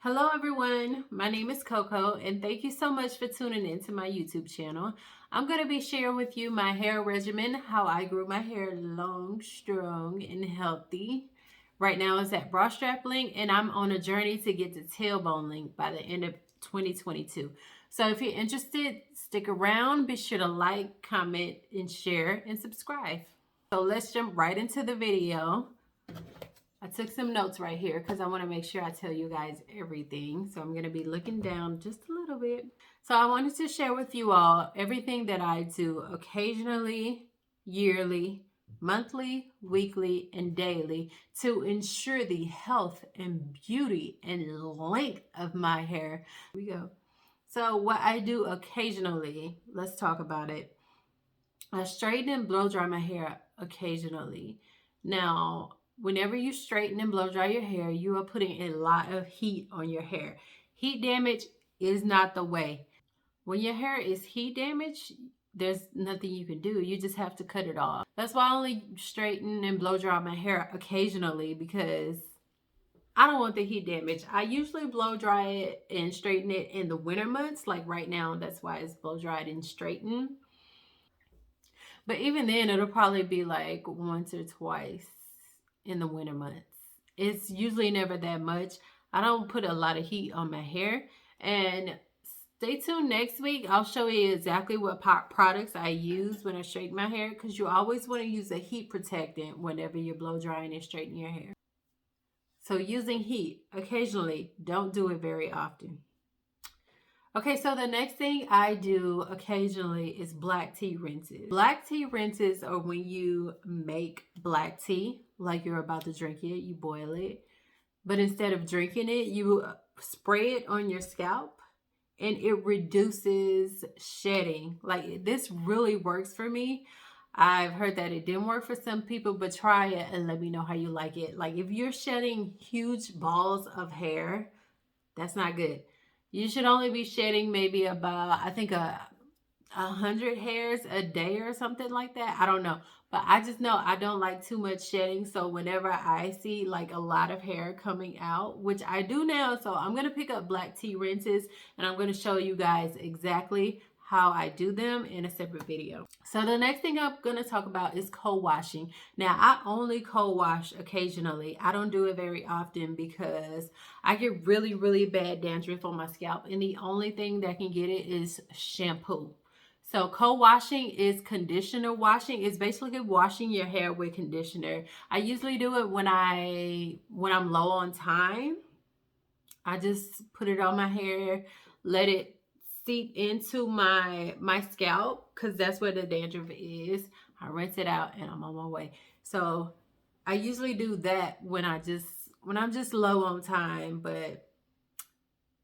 Hello everyone, my name is Coco and thank you so much for tuning in to my YouTube channel. I'm going to be sharing with you my hair regimen, how I grew my hair long, strong, and healthy. Right now it's at bra strap length and I'm on a journey to get to tailbone length by the end of 2022. So if you're interested, stick around, be sure to like, comment, and share, and subscribe. So let's jump right into the video. I took some notes right here because I want to make sure I tell you guys everything. So I'm going to be looking down just a little bit. So I wanted to share with you all everything that I do occasionally, yearly, monthly, weekly, and daily to ensure the health and beauty and length of my hair. Here we go. So what I do occasionally, let's talk about it. I straighten and blow dry my hair occasionally. Now, whenever you straighten and blow dry your hair, you are putting a lot of heat on your hair. Heat damage is not the way. When your hair is heat damaged, there's nothing you can do. You just have to cut it off. That's why I only straighten and blow dry my hair occasionally, because I don't want the heat damage. I usually blow dry it and straighten it in the winter months. Like right now, that's why it's blow dried and straightened. But even then, it'll probably be like once or twice in the winter months. It's usually never that much. I don't put a lot of heat on my hair. And stay tuned next week. I'll show you exactly what products I use when I straighten my hair, because you always want to use a heat protectant whenever you're blow drying and straightening your hair. So using heat occasionally, don't do it very often. Okay, so the next thing I do occasionally is black tea rinses. Black tea rinses are when you make black tea, like you're about to drink it, you boil it. But instead of drinking it, you spray it on your scalp and it reduces shedding. Like, this really works for me. I've heard that it didn't work for some people, but try it and let me know how you like it. Like, if you're shedding huge balls of hair, that's not good. You should only be shedding maybe about, I think, 100 hairs a day or something like that. I don't know. But I just know I don't like too much shedding. So whenever I see like a lot of hair coming out, which I do now, so I'm going to pick up black tea rinses and I'm going to show you guys exactly how I do them in a separate video. So the next thing I'm going to talk about is co-washing. Now, I only co-wash occasionally. I don't do it very often because I get really, really bad dandruff on my scalp, and the only thing that can get it is shampoo. So co-washing is conditioner washing. It's basically washing your hair with conditioner. I usually do it when I'm low on time. I just put it on my hair, let it seep into my scalp, because that's where the dandruff is. I rinse it out and I'm on my way. So I usually do that when I'm just low on time, but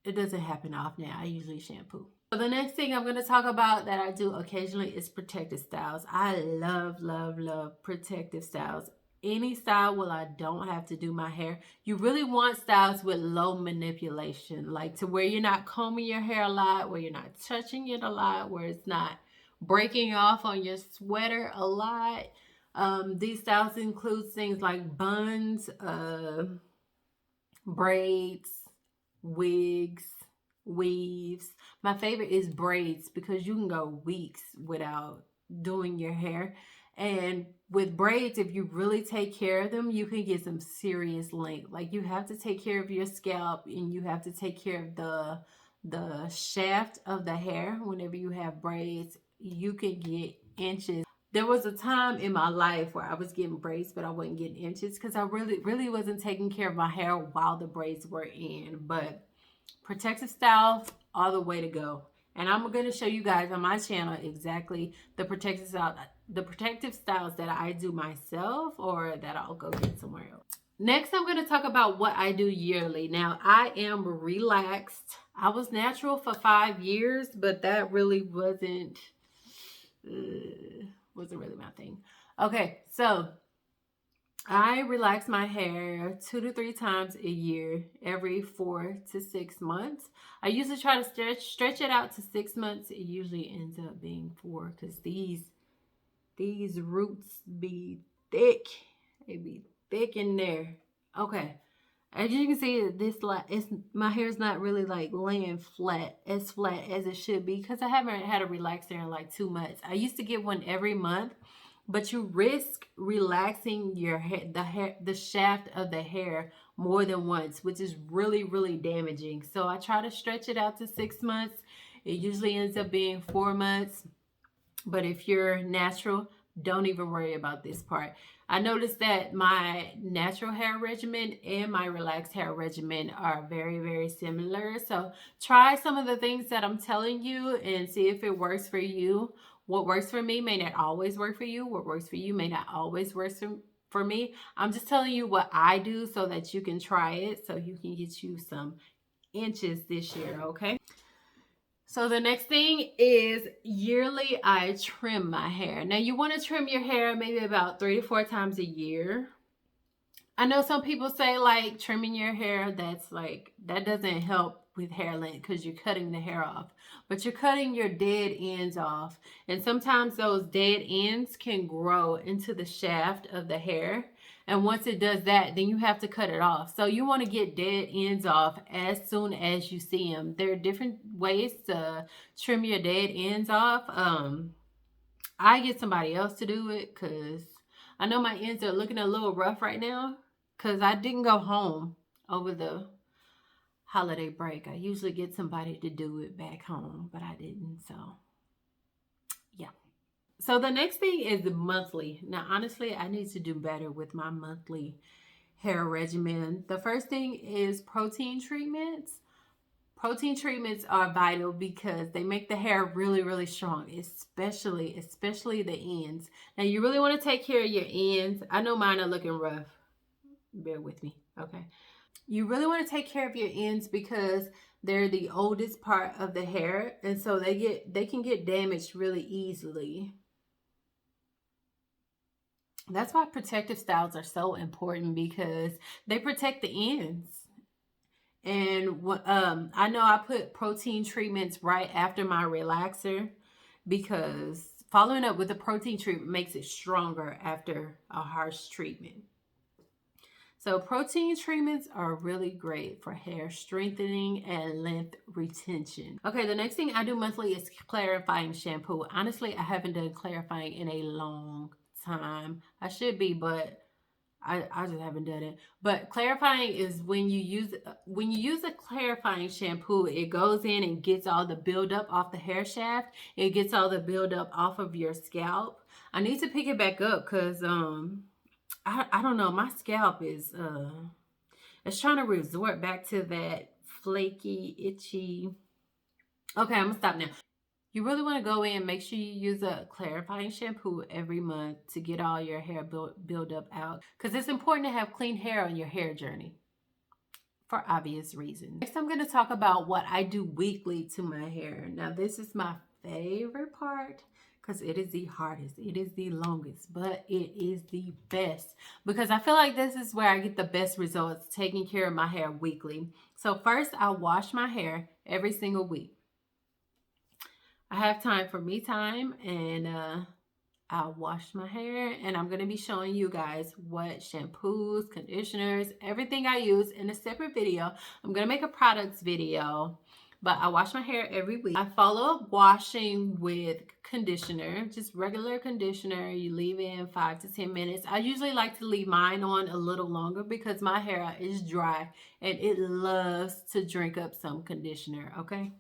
it doesn't happen often. I usually shampoo. So the next thing I'm going to talk about that I do occasionally is protective styles. I love, love, love protective styles. Any style where I don't have to do my hair. You really want styles with low manipulation, like to where you're not combing your hair a lot, where you're not touching it a lot, where it's not breaking off on your sweater a lot. These styles include things like buns, braids, wigs, weaves. My favorite is braids because you can go weeks without doing your hair. And with braids, if you really take care of them, you can get some serious length. Like, you have to take care of your scalp and you have to take care of the shaft of the hair. Whenever you have braids, you can get inches. There was a time in my life where I was getting braids, but I wasn't getting inches because I really wasn't taking care of my hair while the braids were in. But protective styles are the way to go. And I'm going to show you guys on my channel exactly the protective styles that I do myself or that I'll go get somewhere else. Next, I'm going to talk about what I do yearly. Now, I am relaxed. I was natural for 5 years, but that really wasn't really my thing. Okay, so I relax my hair 2 to 3 times a year, every 4 to 6 months. I usually try to stretch it out to 6 months. It usually ends up being 4 because these roots be thick. They be thick in there. Okay. As you can see, this like it's my hair's not really like laying flat as it should be because I haven't had a relaxer in like 2 months. I used to get one every month, but you risk relaxing your hair, the shaft of the hair more than once, which is really, really damaging. So I try to stretch it out to 6 months. It usually ends up being 4 months. But if you're natural, don't even worry about this part. I noticed that my natural hair regimen and my relaxed hair regimen are very, very similar. So try some of the things that I'm telling you and see if it works for you. What works for me may not always work for you. What works for you may not always work for me. I'm just telling you what I do so that you can try it so you can get you some inches this year, okay? So the next thing is yearly I trim my hair. Now you want to trim your hair maybe about 3 to 4 times a year. I know some people say like trimming your hair, that's like, that doesn't help with hair length because you're cutting the hair off. But you're cutting your dead ends off. And sometimes those dead ends can grow into the shaft of the hair. And once it does that, then you have to cut it off. So you want to get dead ends off as soon as you see them. There are different ways to trim your dead ends off. I get somebody else to do it because I know my ends are looking a little rough right now because I didn't go home over the holiday break. I usually get somebody to do it back home, but I didn't. So, yeah. So the next thing is the monthly. Now, honestly, I need to do better with my monthly hair regimen. The first thing is protein treatments. Protein treatments are vital because they make the hair really, really strong, especially the ends. Now, you really want to take care of your ends. I know mine are looking rough. Bear with me, okay? You really want to take care of your ends because they're the oldest part of the hair, and so they can get damaged really easily. That's why protective styles are so important because they protect the ends. And I know I put protein treatments right after my relaxer because following up with a protein treatment makes it stronger after a harsh treatment. So protein treatments are really great for hair strengthening and length retention. Okay, the next thing I do monthly is clarifying shampoo. Honestly, I haven't done clarifying in a long time. I should be, but I just haven't done it. But clarifying is when you use a clarifying shampoo, it goes in and gets all the buildup off the hair shaft. It gets all the buildup off of your scalp. I need to pick it back up because I don't know, my scalp is it's trying to resort back to that flaky, itchy. Okay, I'm gonna stop now. You really want to go in and make sure you use a clarifying shampoo every month to get all your hair build up out because it's important to have clean hair on your hair journey for obvious reasons. Next, I'm going to talk about what I do weekly to my hair. Now, this is my favorite part because it is the hardest, it is the longest, but it is the best because I feel like this is where I get the best results taking care of my hair weekly. So first, I wash my hair every single week. I have time for me time and I'll wash my hair and I'm going to be showing you guys what shampoos, conditioners, everything I use in a separate video. I'm going to make a products video, but I wash my hair every week. I follow up washing with conditioner, just regular conditioner. You leave in 5 to 10 minutes. I usually like to leave mine on a little longer because my hair is dry and it loves to drink up some conditioner, okay?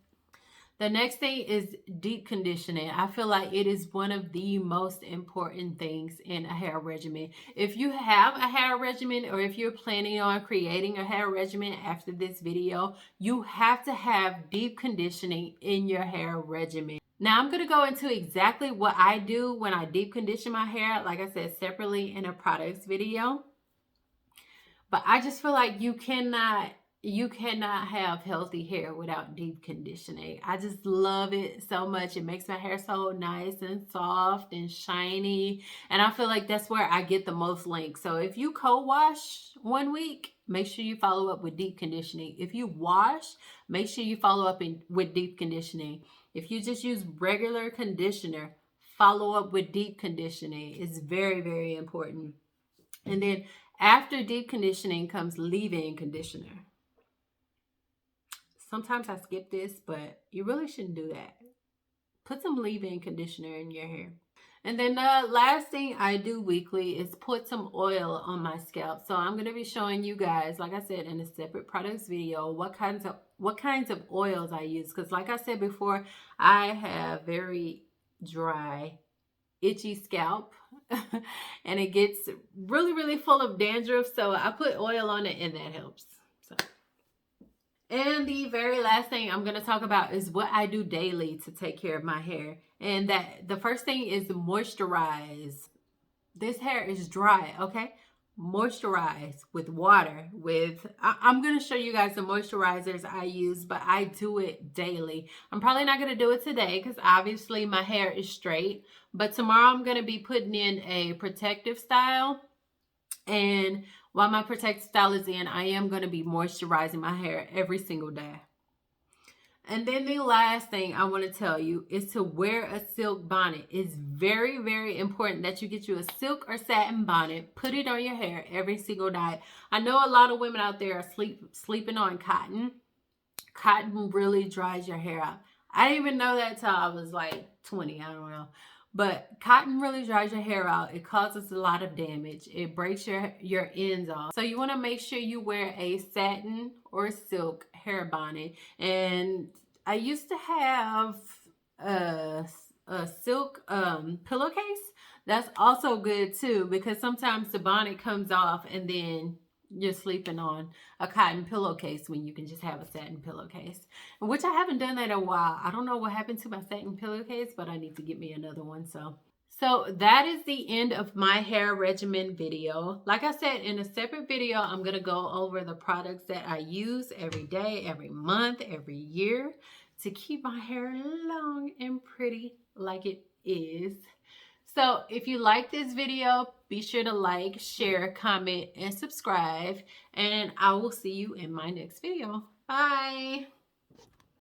The next thing is deep conditioning. I feel like it is one of the most important things in a hair regimen. If you have a hair regimen or if you're planning on creating a hair regimen after this video, you have to have deep conditioning in your hair regimen. Now I'm going to go into exactly what I do when I deep condition my hair, like I said, separately in a products video. But I just feel like you cannot have healthy hair without deep conditioning. I just love it so much. It makes my hair so nice and soft and shiny. And I feel like that's where I get the most length. So if you co-wash one week, make sure you follow up with deep conditioning. If you wash, make sure you follow up with deep conditioning. If you just use regular conditioner, follow up with deep conditioning. It's very, very important. And then After deep conditioning comes leave-in conditioner. Sometimes I skip this, but you really shouldn't do that. Put some leave-in conditioner in your hair. And then the last thing I do weekly is put some oil on my scalp. So I'm going to be showing you guys, like I said, in a separate products video, what kinds of oils I use. Because like I said before, I have very dry, itchy scalp and it gets really full of dandruff. So I put oil on it and that helps. So. And the very last thing I'm going to talk about is what I do daily to take care of my hair. And that the first thing is moisturize. This hair is dry, okay? Moisturize with water. I'm going to show you guys the moisturizers I use, but I do it daily. I'm probably not going to do it today because obviously my hair is straight. But tomorrow I'm going to be putting in a protective style. And while my protective style is in, I am going to be moisturizing my hair every single day. And then the last thing I want to tell you is to wear a silk bonnet. It's very important that you get you a silk or satin bonnet. Put it on your hair every single night. I know a lot of women out there are sleeping on cotton. Cotton really dries your hair out. I didn't even know that till I was like 20. I don't know. But cotton really dries your hair out. It causes a lot of damage. It breaks your ends off. So you want to make sure you wear a satin or silk hair bonnet. And I used to have a silk pillowcase. That's also good too, because sometimes the bonnet comes off and then you're sleeping on a cotton pillowcase when you can just have a satin pillowcase, which I haven't done that in a while. I don't know what happened to my satin pillowcase, but I need to get me another one. So that is the end of my hair regimen video. Like I said, in a separate video, I'm going to go over the products that I use every day, every month, every year to keep my hair long and pretty like it is. So if you like this video, be sure to like, share, comment, and subscribe. And I will see you in my next video. Bye.